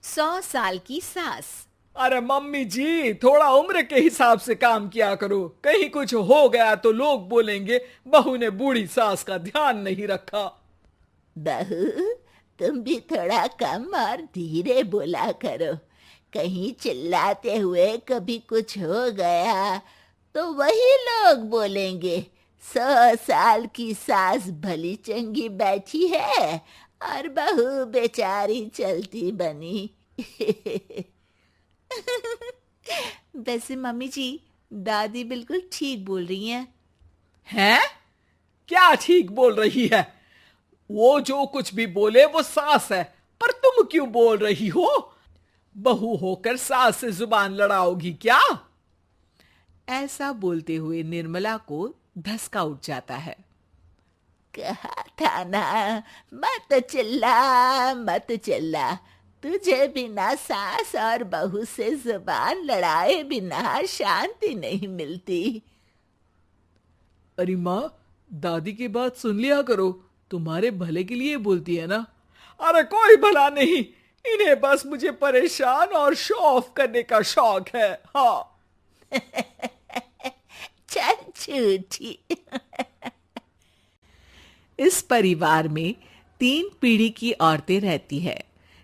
100 साल की सास। अरे मम्मी जी, थोड़ा उम्र के हिसाब से काम किया करो। कहीं कुछ हो गया तो लोग बोलेंगे बहू ने बूढ़ी सास का ध्यान नहीं रखा। बहू, तुम भी थोड़ा कम और धीरे बोला करो। कहीं चिल्लाते हुए कभी कुछ हो गया तो वही लोग बोलेंगे 100 साल की सास भली चंगी बैठी है और बहू बेचारी चलती बनी। वैसे मम्मी जी, दादी बिल्कुल ठीक बोल रही हैं। हैं? क्या ठीक बोल रही है? वो जो कुछ भी बोले वो सास है, पर तुम क्यों बोल रही हो? बहू होकर सास से जुबान लड़ाओगी क्या? ऐसा बोलते हुए निर्मला को धसका उठ जाता है। कहा था ना, मत चिल्ला मत चिल्ला। तुझे बिना सास और बहू से जुबान लड़ाए बिना शांति नहीं मिलती। अरे माँ, दादी की बात सुन लिया करो, तुम्हारे भले के लिए बोलती है ना। अरे कोई भला नहीं, इन्हें बस मुझे परेशान और शो ऑफ करने का शौक है। हाँ। चल झूठी। इस परिवार में 3 पीढ़ी की औरतें रहती है,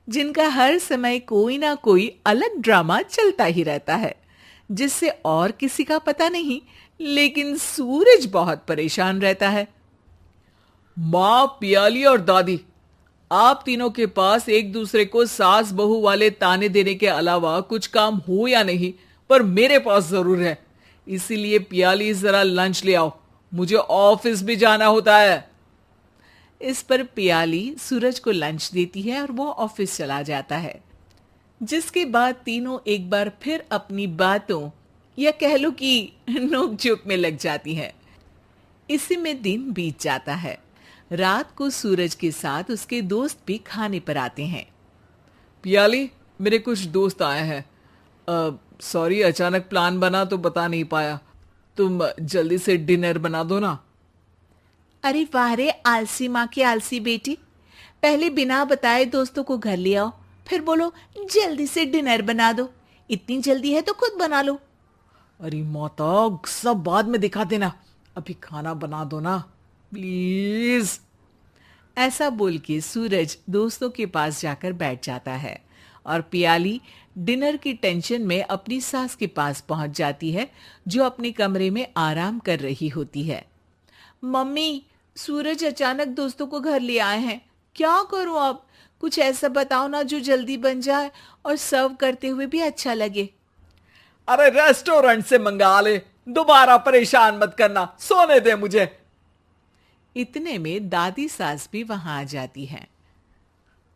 जिनका हर समय कोई ना कोई अलग ड्रामा चलता ही रहता है, जिससे और किसी का पता नहीं, लेकिन सूरज बहुत परेशान रहता है। माँ, पियाली और दादी, आप तीनों के पास एक दूसरे को सास बहू वाले ताने देने के अलावा कुछ काम हो या नहीं, पर मेरे पास जरूर है। इसीलिए पियाली, जरा लंच ले आओ, मुझे ऑफिस भी जाना होता है। इस पर पियाली सूरज को लंच देती है और वो ऑफिस चला जाता है, जिसके बाद तीनों एक बार फिर अपनी बातों या कह लो कि नोक-झोंक में लग जाती हैं। इसी में दिन बीत जाता है। रात को सूरज के साथ उसके दोस्त भी खाने पर आते हैं। पियाली, मेरे कुछ दोस्त आए हैं। सॉरी, अचानक प्लान बना तो बता नहीं पाया। तुम जल्दी से डिनर बना दो ना। अरे वाह रे आलसी माँ की आलसी बेटी, पहले बिना बताए दोस्तों को घर ले आओ, फिर बोलो जल्दी से डिनर बना दो। इतनी जल्दी है तो खुद बना लो। अरे माता, सब बाद में दिखा देना, अभी खाना बना दो ना प्लीज। ऐसा बोल के सूरज दोस्तों के पास जाकर बैठ जाता है और पियाली डिनर की टेंशन में अपनी सास के पास पहुंच जाती है, जो अपने कमरे में आराम कर रही होती है। मम्मी, सूरज अचानक दोस्तों को घर ले आए हैं, क्या करूं अब? कुछ ऐसा बताओ ना जो जल्दी बन जाए और सर्व करते हुए भी अच्छा लगे। अरे रेस्टोरेंट से मंगा ले, दोबारा परेशान मत करना, सोने दे मुझे। इतने में दादी सास भी वहां आ जाती है।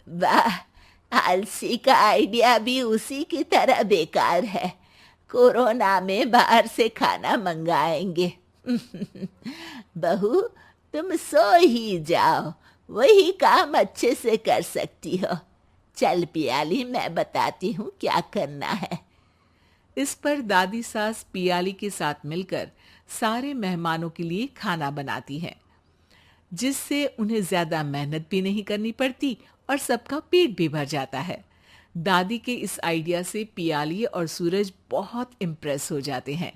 वाह, आलसी का आइडिया भी उसी की तरह बेकार है। कोरोना में बाहर से खाना मंगाएंगे। बहू, तुम सो ही जाओ, वही काम अच्छे से कर सकती हो। चल पियाली, मैं बताती हूँ क्या करना है। इस पर दादी सास पियाली के साथ मिलकर सारे मेहमानों के लिए खाना बनाती है, जिससे उन्हें ज्यादा मेहनत भी नहीं करनी पड़ती और सबका पेट भी भर जाता है। दादी के इस आइडिया से पियाली और सूरज बहुत इम्प्रेस हो जाते हैं।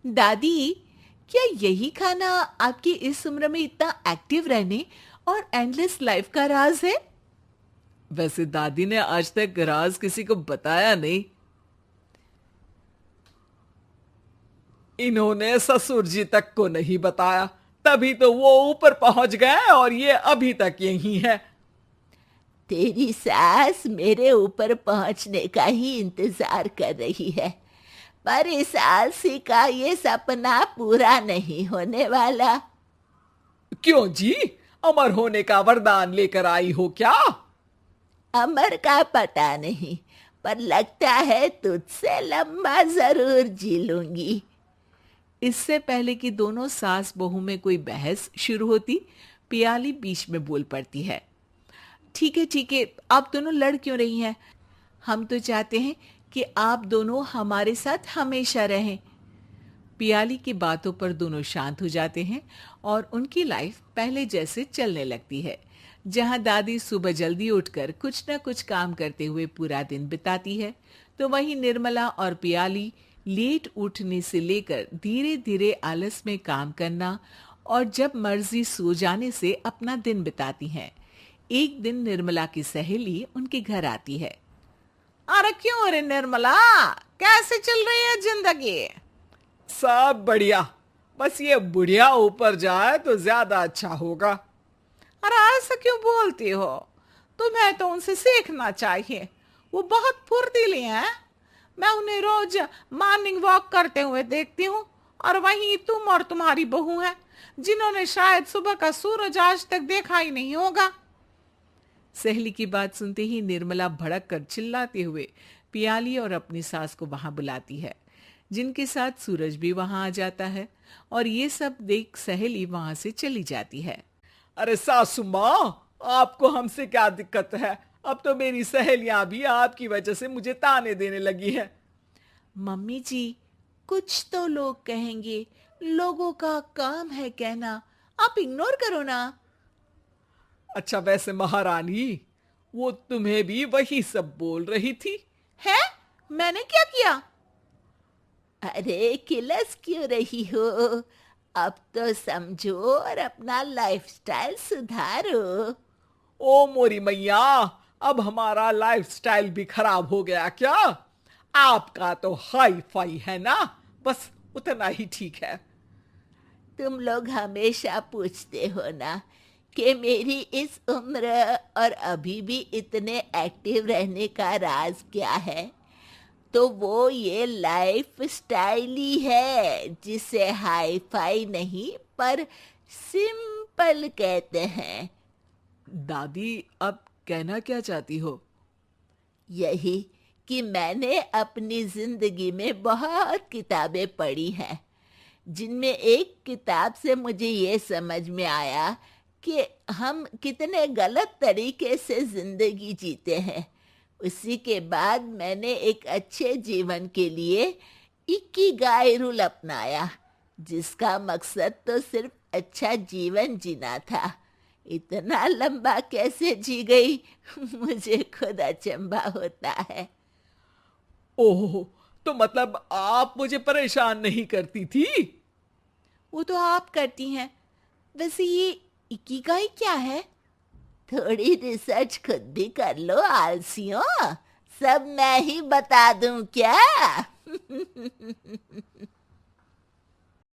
दादी, क्या यही खाना आपकी इस उम्र में इतना एक्टिव रहने और एंडलेस लाइफ का राज है? वैसे दादी ने आज तक राज किसी को बताया नहीं। इन्होंने ससुर जी तक को नहीं बताया, तभी तो वो ऊपर पहुंच गए और ये अभी तक यही है। तेरी सास मेरे ऊपर पहुंचने का ही इंतजार कर रही है, पर इस आलसी का ये सपना पूरा नहीं होने वाला। क्यों जी, अमर होने का वरदान लेकर आई हो क्या? अमर का पता नहीं, पर लगता है तुझसे लंबा जरूर जी लूंगी। इससे पहले कि दोनों सास बहू में कोई बहस शुरू होती, पियाली बीच में बोल पड़ती है। ठीक है, आप दोनों लड़ क्यों रही हैं? हम तो चाहते हैं कि आप दोनों हमारे साथ हमेशा रहें। पियाली की बातों पर दोनों शांत हो जाते हैं और उनकी लाइफ पहले जैसे चलने लगती है, जहां दादी सुबह जल्दी उठकर कुछ न कुछ काम करते हुए पूरा दिन बिताती है, तो वहीं निर्मला और पियाली लेट उठने से लेकर धीरे धीरे आलस में काम करना और जब मर्जी सो जाने से अपना दिन बिताती हैं। एक दिन निर्मला की सहेली उनके घर आती है। अरे क्यों रे निर्मला, कैसे चल रही है जिंदगी? सब बढ़िया, बस ये बुढ़िया ऊपर जाए तो ज्यादा अच्छा होगा। अरे ऐसा क्यों बोलती हो? तुम्हें तो उनसे सीखना चाहिए, वो बहुत फुर्तीली हैं। मैं उन्हें रोज मॉर्निंग वॉक करते हुए देखती हूँ, और वहीं तुम और तुम्हारी बहू है जिन्होंने शायद सुबह का सूरज आज तक देखा ही नहीं होगा। सहेली की बात सुनते ही निर्मला भड़क कर चिल्लाते हुए पियाली और अपनी सास को वहां बुलाती है, जिनके साथ सूरज भी वहां आ जाता है और ये सब देख सहेली वहां से चली जाती है। अरे सासू माँ, आपको हमसे क्या दिक्कत है? अब तो मेरी सहेलियां भी आपकी वजह से मुझे ताने देने लगी है। मम्मी जी, कुछ तो लोग कहेंगे, लोगों का काम है कहना, आप इग्नोर करो ना। अच्छा वैसे महारानी, वो तुम्हें भी वही सब बोल रही थी? है? मैंने क्या किया? अरे किलस क्यों रही हो? अब तो समझो और अपना लाइफस्टाइल सुधारो। ओ मोरी मैया, अब हमारा लाइफस्टाइल भी खराब हो गया क्या? आपका तो हाई फाई है ना, बस उतना ही ठीक है। तुम लोग हमेशा पूछते हो ना कि मेरी इस उम्र और अभी भी इतने एक्टिव रहने का राज क्या है, तो वो ये लाइफ स्टाइल ही है जिसे हाई फाई नहीं पर सिंपल कहते हैं। दादी, अब कहना क्या चाहती हो? यही कि मैंने अपनी जिंदगी में बहुत किताबें पढ़ी हैं, जिनमें एक किताब से मुझे ये समझ में आया कि हम कितने गलत तरीके से जिंदगी जीते हैं। उसी के बाद मैंने एक अच्छे जीवन के लिए इकिगाई रूल अपनाया, जिसका मकसद तो सिर्फ अच्छा जीवन जीना था। इतना लंबा कैसे जी गई मुझे खुद अचंभा होता है। ओह, तो मतलब आप मुझे परेशान नहीं करती थी? वो तो आप करती हैं। वैसे ये इकिगाई क्या है? थोड़ी रिसर्च खुद भी कर लो आलसियों, सब मैं ही बता दूं क्या?